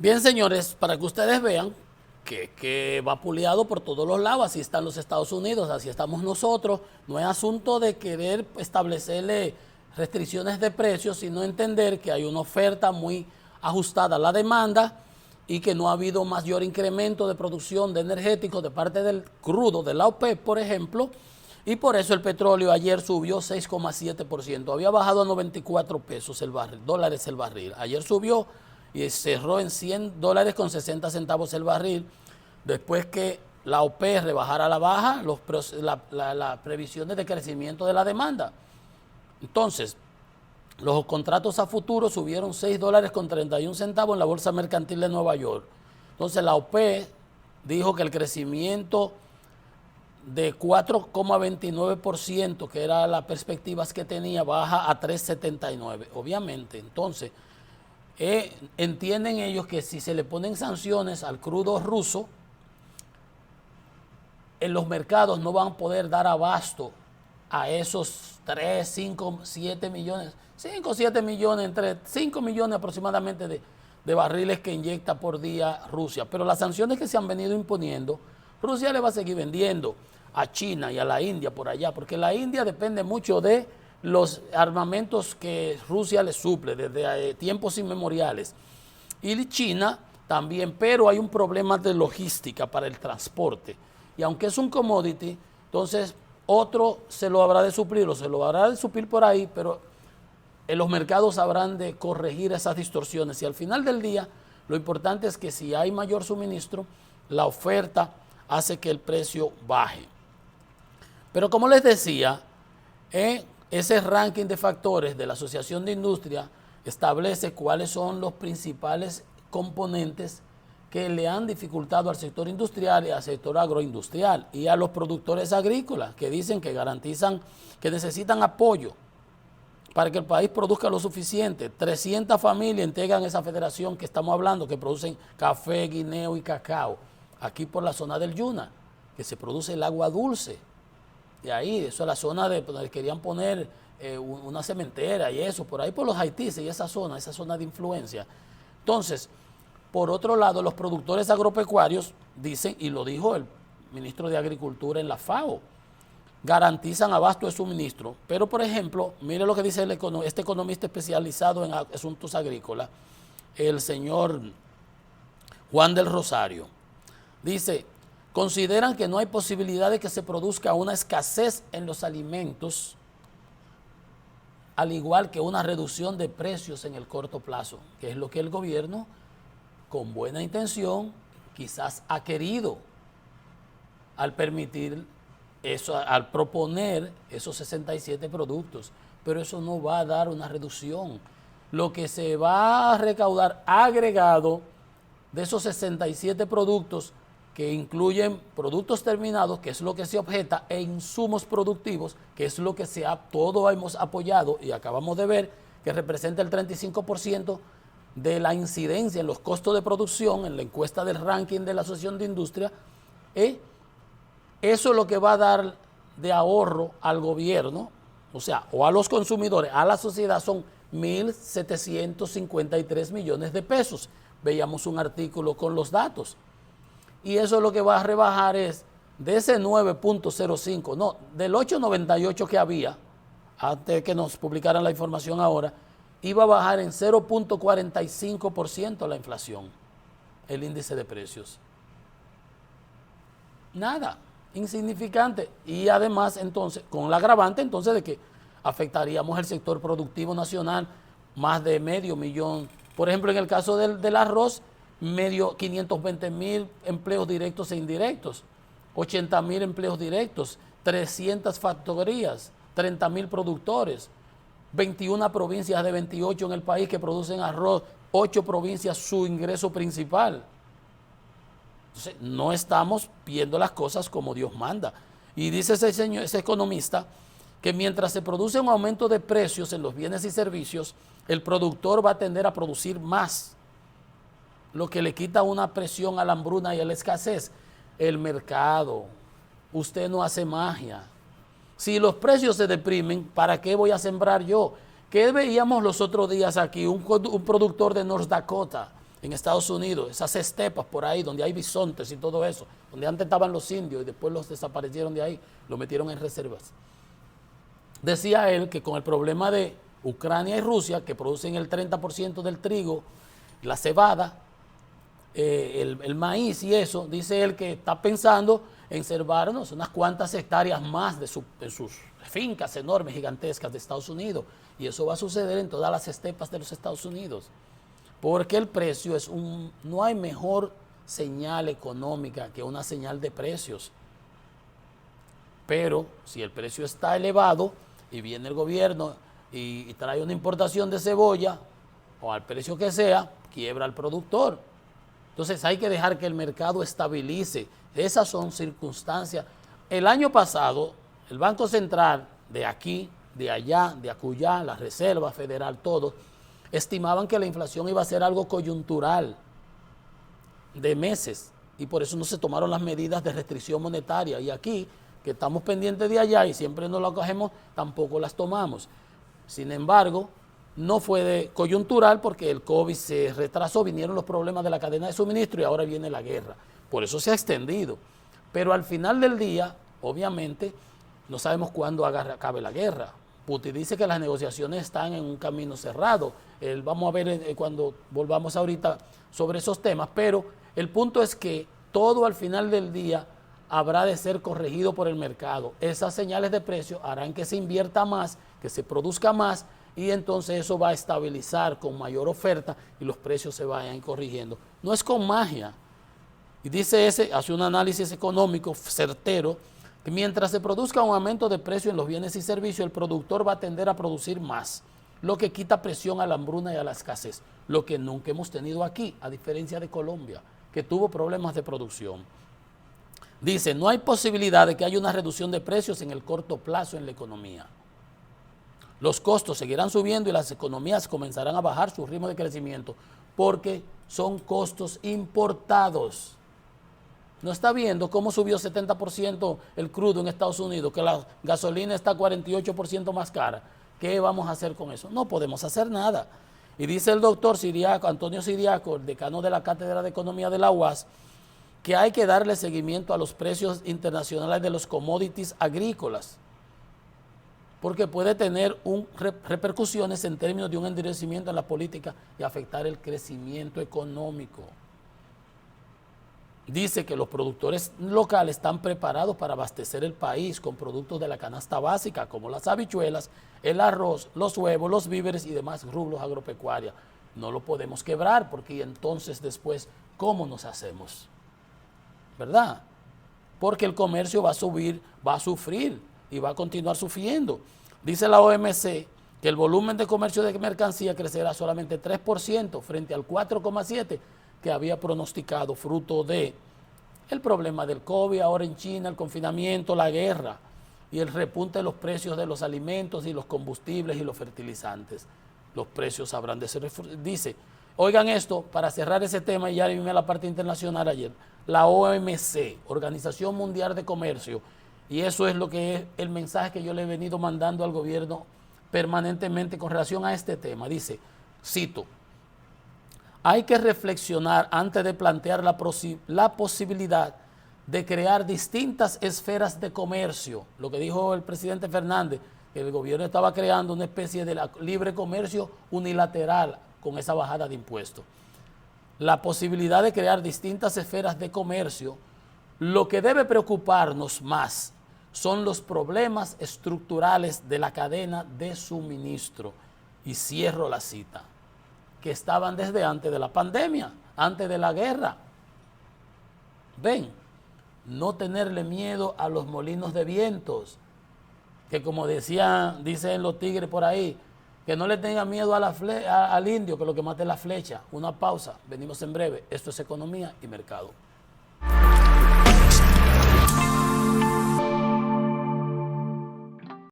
Bien, señores, para que ustedes vean que va puliado por todos los lados, así están los Estados Unidos, así estamos nosotros. No es asunto de querer establecerle restricciones de precios, sino entender que hay una oferta muy ajustada a la demanda y que no ha habido mayor incremento de producción de energéticos de parte del crudo, de la OPEP, por ejemplo, y por eso el petróleo ayer subió 6,7%. Había bajado a 94 pesos el barril, dólares el barril. Ayer subió y cerró en $100 con 60 centavos el barril, después que la OPEP rebajara la baja las previsiones de crecimiento de la demanda. Entonces, los contratos a futuro subieron $6 con 31 centavos en la Bolsa Mercantil de Nueva York. Entonces, la OPEP dijo que el crecimiento de 4,29%, que era las perspectivas que tenía, baja a 3,79%. Obviamente, entonces, entienden ellos que si se le ponen sanciones al crudo ruso, en los mercados no van a poder dar abasto a esos 3, 5, 7 millones, 5, 7 millones, entre 5 millones aproximadamente de barriles que inyecta por día Rusia. Pero las sanciones que se han venido imponiendo, Rusia le va a seguir vendiendo a China y a la India por allá, porque la India depende mucho de los armamentos que Rusia le suple desde tiempos inmemoriales. Y China también, pero hay un problema de logística para el transporte. Y aunque es un commodity, entonces otro se lo habrá de suplir o se lo habrá de suplir por ahí, pero en los mercados habrán de corregir esas distorsiones. Y al final del día, lo importante es que si hay mayor suministro, la oferta hace que el precio baje. Pero como les decía, ese ranking de factores de la Asociación de Industria establece cuáles son los principales componentes que le han dificultado al sector industrial y al sector agroindustrial y a los productores agrícolas, que dicen que garantizan, que necesitan apoyo para que el país produzca lo suficiente. 300 familias integran esa federación que estamos hablando, que producen café, guineo y cacao, aquí por la zona del Yuna, que se produce el agua dulce. De ahí, eso es la zona de donde querían poner una cementera y eso, por ahí por los Haitíes y esa zona de influencia. Entonces, por otro lado, los productores agropecuarios dicen, y lo dijo el ministro de Agricultura en la FAO, garantizan abasto de suministro. Pero, por ejemplo, mire lo que dice este economista especializado en asuntos agrícolas, el señor Juan del Rosario. Dice, consideran que no hay posibilidad de que se produzca una escasez en los alimentos, al igual que una reducción de precios en el corto plazo, que es lo que el gobierno, con buena intención, quizás ha querido al permitir eso, al proponer esos 67 productos, pero eso no va a dar una reducción. Lo que se va a recaudar agregado de esos 67 productos, que incluyen productos terminados, que es lo que se objeta, e insumos productivos, que es lo que todo hemos apoyado y acabamos de ver que representa el 35% de la incidencia en los costos de producción en la encuesta del ranking de la Asociación de Industria. Eso es lo que va a dar de ahorro al gobierno, o sea, o a los consumidores, a la sociedad, son 1.753 millones de pesos. Veíamos un artículo con los datos. Y eso es lo que va a rebajar es de ese 9.05, no, del 8.98 que había, antes de que nos publicaran la información ahora, iba a bajar en 0.45% la inflación, el índice de precios. Nada, insignificante. Y además, entonces, con la agravante entonces de que afectaríamos el sector productivo nacional, más de 500.000. Por ejemplo, en el caso del arroz, 520.000 empleos directos e indirectos, 80.000 empleos directos, 300 factorías, 30.000 productores, 21 provincias de 28 en el país que producen arroz, 8 provincias su ingreso principal. Entonces, no estamos viendo las cosas como Dios manda. Y dice ese economista que mientras se produce un aumento de precios en los bienes y servicios, el productor va a tender a producir más, lo que le quita una presión a la hambruna y a la escasez. El mercado, usted no hace magia. Si los precios se deprimen, ¿para qué voy a sembrar yo? ¿Qué veíamos los otros días aquí? Un productor de North Dakota, en Estados Unidos, esas estepas por ahí, donde hay bisontes y todo eso, donde antes estaban los indios y después los desaparecieron de ahí, los metieron en reservas. Decía él que con el problema de Ucrania y Rusia, que producen el 30% del trigo, la cebada, el maíz y eso, dice él que está pensando en servarnos unas cuantas hectáreas más de sus fincas enormes, gigantescas de Estados Unidos. Y eso va a suceder en todas las estepas de los Estados Unidos. Porque el precio es no hay mejor señal económica que una señal de precios. Pero si el precio está elevado y viene el gobierno y trae una importación de cebolla o al precio que sea, quiebra al productor. Entonces hay que dejar que el mercado estabilice. Esas son circunstancias. El año pasado, el Banco Central de aquí, de allá, de acullá, la Reserva Federal, todos, estimaban que la inflación iba a ser algo coyuntural, de meses, y por eso no se tomaron las medidas de restricción monetaria. Y aquí, que estamos pendientes de allá y siempre no las cogemos, tampoco las tomamos. Sin embargo, no fue de coyuntural porque el COVID se retrasó, vinieron los problemas de la cadena de suministro y ahora viene la guerra. Por eso se ha extendido. Pero al final del día, obviamente, no sabemos cuándo acabe la guerra. Putin dice que las negociaciones están en un camino cerrado. Vamos a ver cuando volvamos ahorita sobre esos temas, pero el punto es que todo al final del día habrá de ser corregido por el mercado. Esas señales de precio harán que se invierta más, que se produzca más, y entonces eso va a estabilizar con mayor oferta y los precios se vayan corrigiendo. No es con magia. Y dice hace un análisis económico certero, que mientras se produzca un aumento de precio en los bienes y servicios, el productor va a tender a producir más, lo que quita presión a la hambruna y a la escasez, lo que nunca hemos tenido aquí, a diferencia de Colombia, que tuvo problemas de producción. Dice, no hay posibilidad de que haya una reducción de precios en el corto plazo en la economía. Los costos seguirán subiendo y las economías comenzarán a bajar su ritmo de crecimiento porque son costos importados. ¿No está viendo cómo subió 70% el crudo en Estados Unidos, que la gasolina está 48% más cara? ¿Qué vamos a hacer con eso? No podemos hacer nada. Y dice el doctor Antonio Siriaco, el decano de la Cátedra de Economía de la UAS, que hay que darle seguimiento a los precios internacionales de los commodities agrícolas, porque puede tener repercusiones en términos de un endurecimiento en la política y afectar el crecimiento económico. Dice que los productores locales están preparados para abastecer el país con productos de la canasta básica, como las habichuelas, el arroz, los huevos, los víveres y demás rubros agropecuarios. No lo podemos quebrar porque entonces después, ¿cómo nos hacemos? ¿Verdad? Porque el comercio va a subir, va a sufrir y va a continuar sufriendo. Dice la OMC que el volumen de comercio de mercancía crecerá solamente 3% frente al 4,7% que había pronosticado, fruto de el problema del COVID, ahora en China, el confinamiento, la guerra y el repunte de los precios de los alimentos y los combustibles y los fertilizantes. Los precios habrán de ser, dice, oigan esto, para cerrar ese tema, y ya vine a la parte internacional ayer, la OMC, Organización Mundial de Comercio, y eso es lo que es el mensaje que yo le he venido mandando al gobierno permanentemente con relación a este tema. Dice, cito, hay que reflexionar antes de plantear la posibilidad de crear distintas esferas de comercio. Lo que dijo el presidente Fernández, que el gobierno estaba creando una especie de libre comercio unilateral con esa bajada de impuestos. La posibilidad de crear distintas esferas de comercio, lo que debe preocuparnos más son los problemas estructurales de la cadena de suministro. Y cierro la cita, que estaban desde antes de la pandemia, antes de la guerra. Ven, no tenerle miedo a los molinos de vientos, que como dicen los tigres por ahí, que no le tenga miedo al indio, que lo que mate es la flecha. Una pausa, venimos en breve. Esto es Economía y Mercado.